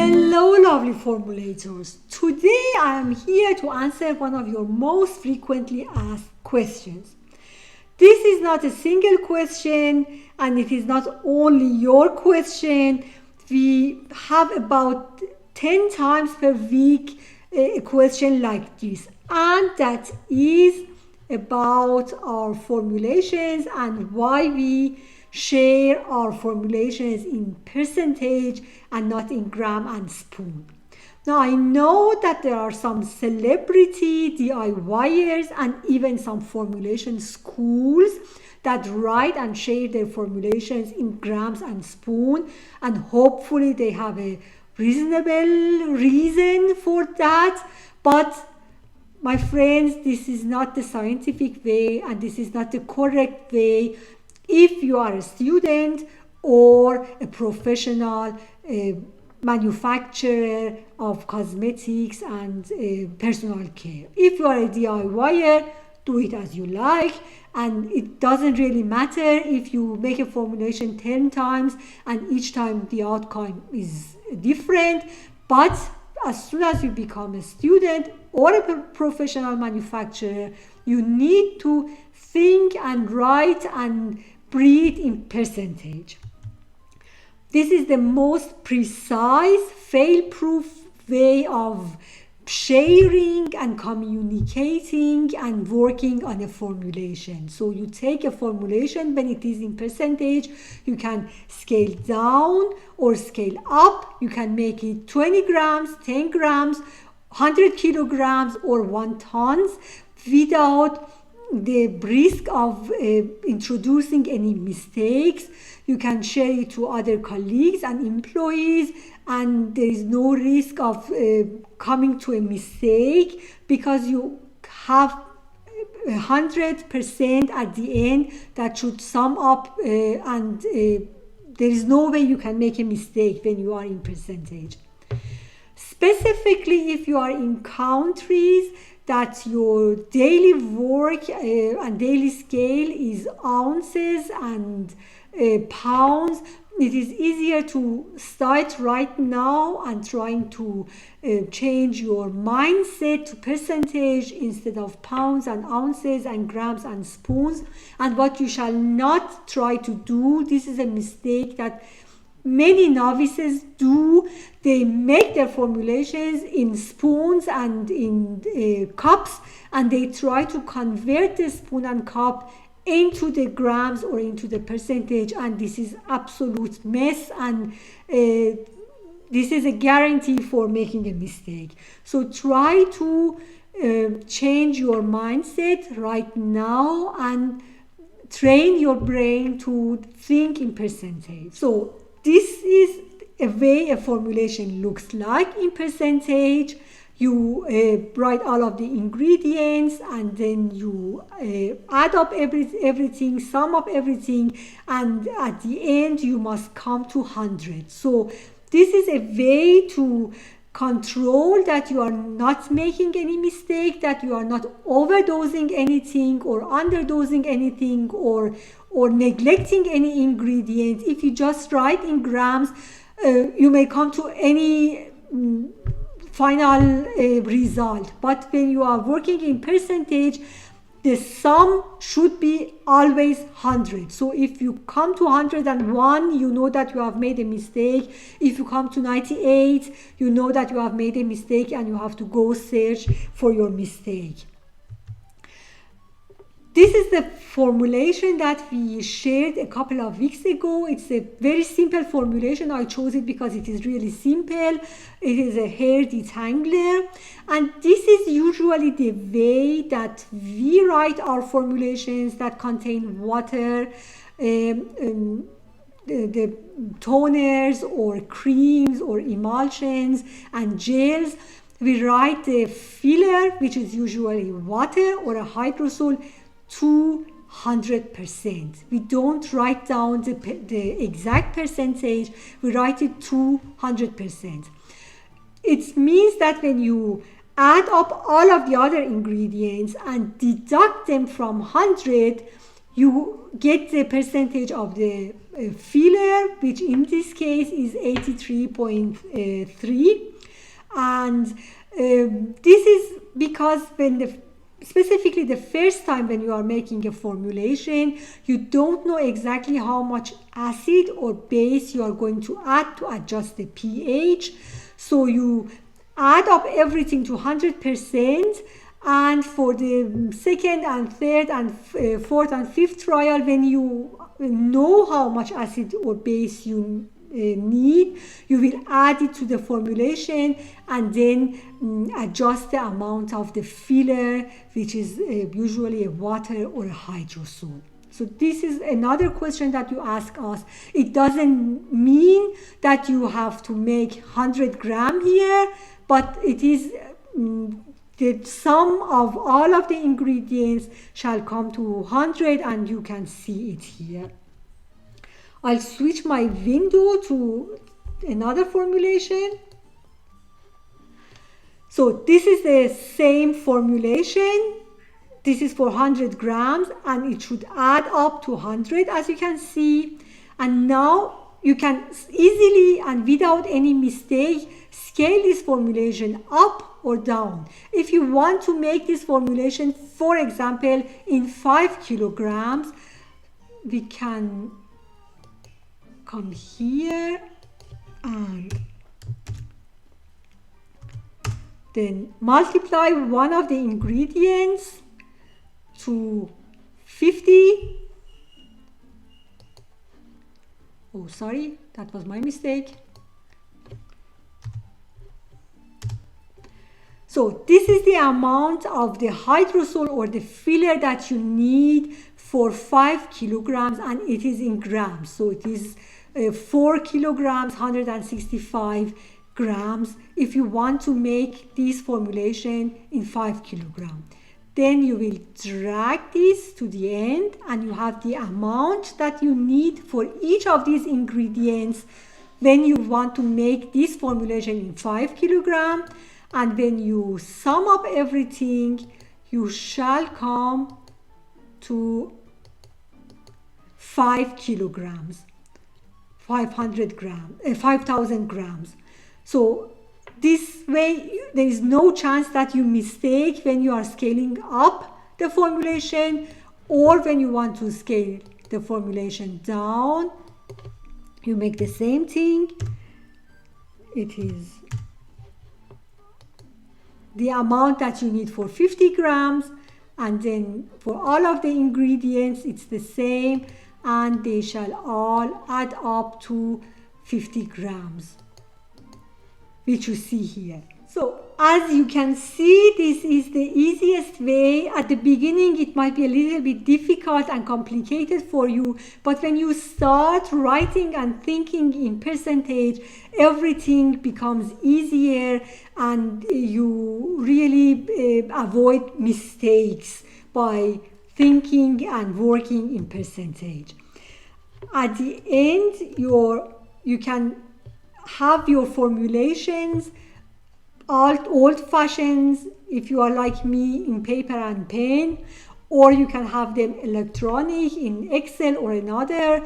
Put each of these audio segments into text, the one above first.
Hello lovely formulators. Today I am here to answer one of your most frequently asked questions. This is not a single question and it is not only your question. We have about 10 times per week a question like this, and that is about our formulations and why we share our formulations in percentage and not in gram and spoon. Now I know that there are some celebrity DIYers and even some formulation schools that write and share their formulations in grams and spoon, and hopefully they have a reasonable reason for that. But my friends, this is not the scientific way and this is not the correct way if you are a student or a professional manufacturer of cosmetics and personal care. If you are a DIYer, do it as you like, and it doesn't really matter if you make a formulation 10 times and each time the outcome is different. But as soon as you become a student or a professional manufacturer, you need to think and write and breathe in percentage. This is the most precise, fail-proof way of sharing and communicating and working on a formulation. So you take a formulation when it is in percentage, you can scale down or scale up. You can make it 20 grams, 10 grams, 100 kilograms or 1 ton without the risk of introducing any mistakes. You can share it to other colleagues and employees, and there is no risk of coming to a mistake because you have 100% at the end that should sum up, and there is no way you can make a mistake when you are in percentage. Specifically if you are in countries that your daily work and daily scale is ounces and pounds, it is easier to start right now and trying to change your mindset to percentage instead of pounds and ounces and grams and spoons. And what you shall not try to do, this is a mistake that many novices do. They make their formulations in spoons and in cups, and they try to convert the spoon and cup into the grams or into the percentage, and this is absolute mess, and this is a guarantee for making a mistake. So try to change your mindset right now and train your brain to think in percentage. So this is a way a formulation looks like in percentage. You write all of the ingredients and then you add up everything, sum up everything, and at the end you must come to 100. So this is a way to control that you are not making any mistake, that you are not overdosing anything or underdosing anything or neglecting any ingredient. If you just write in grams, you may come to any final result. But when you are working in percentage, the sum should be always 100. So if you come to 101, you know that you have made a mistake. If you come to 98, you know that you have made a mistake and you have to go search for your mistake. This is the formulation that we shared a couple of weeks ago. It's a very simple formulation. I chose it because it is really simple. It is a hair detangler, and this is usually the way that we write our formulations that contain water, the toners or creams or emulsions and gels. We write the filler, which is usually water or a hydrosol, 200%. We don't write down the exact percentage, we write it 200%. It means that when you add up all of the other ingredients and deduct them from 100, you get the percentage of the filler, which in this case is 83.3. And this is because when specifically the first time when you are making a formulation, you don't know exactly how much acid or base you are going to add to adjust the pH. So you add up everything to 100%, and for the second and third and fourth and fifth trial, when you know how much acid or base you need, you will add it to the formulation and then adjust the amount of the filler, which is usually a water or a hydrosol. So this is another question that you ask us. It doesn't mean that you have to make 100 gram here, but it is the sum of all of the ingredients shall come to 100, and you can see it here. I'll switch my window to another formulation. So this is the same formulation. This is for 100 grams and it should add up to 100, as you can see. And now you can easily and without any mistake scale this formulation up or down. If you want to make this formulation, for example, in 5 kilograms, we can come here and then multiply one of the ingredients to 50. Oh, sorry, that was my mistake. So this is the amount of the hydrosol or the filler that you need for 5 kilograms, and it is in grams. So it is 4 kilograms, 165 grams if you want to make this formulation in 5 kilograms. Then you will drag this to the end and you have the amount that you need for each of these ingredients when you want to make this formulation in 5 kilograms. And when you sum up everything, you shall come to 5 kilograms, 500 grams, 5,000 grams. So this way, there is no chance that you mistake when you are scaling up the formulation or when you want to scale the formulation down. You make the same thing. It is the amount that you need for 50 grams, and then for all of the ingredients it's the same, and they shall all add up to 50 grams, which you see here. So as you can see, this is the easiest way. At the beginning it might be a little bit difficult and complicated for you, but when you start writing and thinking in percentage, everything becomes easier and you really avoid mistakes by thinking and working in percentage. At the end, you can have your formulations old-fashioned if you are like me in paper and pen, or you can have them electronic in Excel or another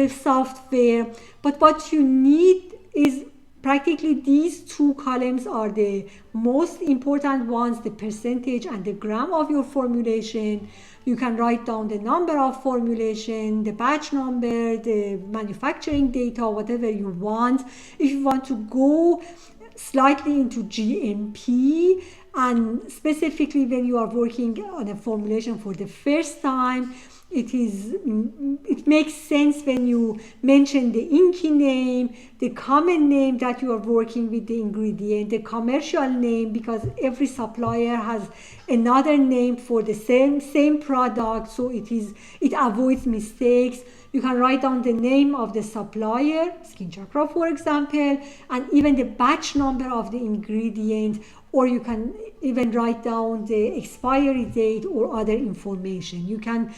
software. But what you need is practically these two columns are the most important ones, the percentage and the gram of your formulation. You can write down the number of formulation, the batch number, the manufacturing data, whatever you want. If you want to go slightly into GMP, and specifically when you are working on a formulation for the first time, it makes sense when you mention the INCI name, the common name that you are working with the ingredient, the commercial name, because every supplier has another name for the same product, so it avoids mistakes. You can write down the name of the supplier, Skin Chakra for example, and even the batch number of the ingredient, or you can even write down the expiry date or other information. You can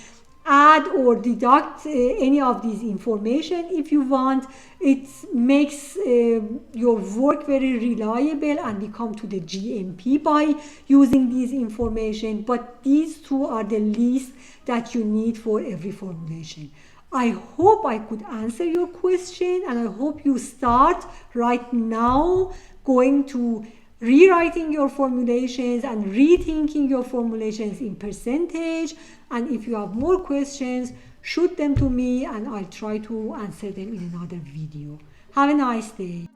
add or deduct any of these information if you want. It makes your work very reliable, and we come to the GMP by using these information, but these two are the least that you need for every formulation. I hope I could answer your question, and I hope you start right now going to rewriting your formulations and rethinking your formulations in percentage. And if you have more questions, shoot them to me and I'll try to answer them in another video. Have a nice day.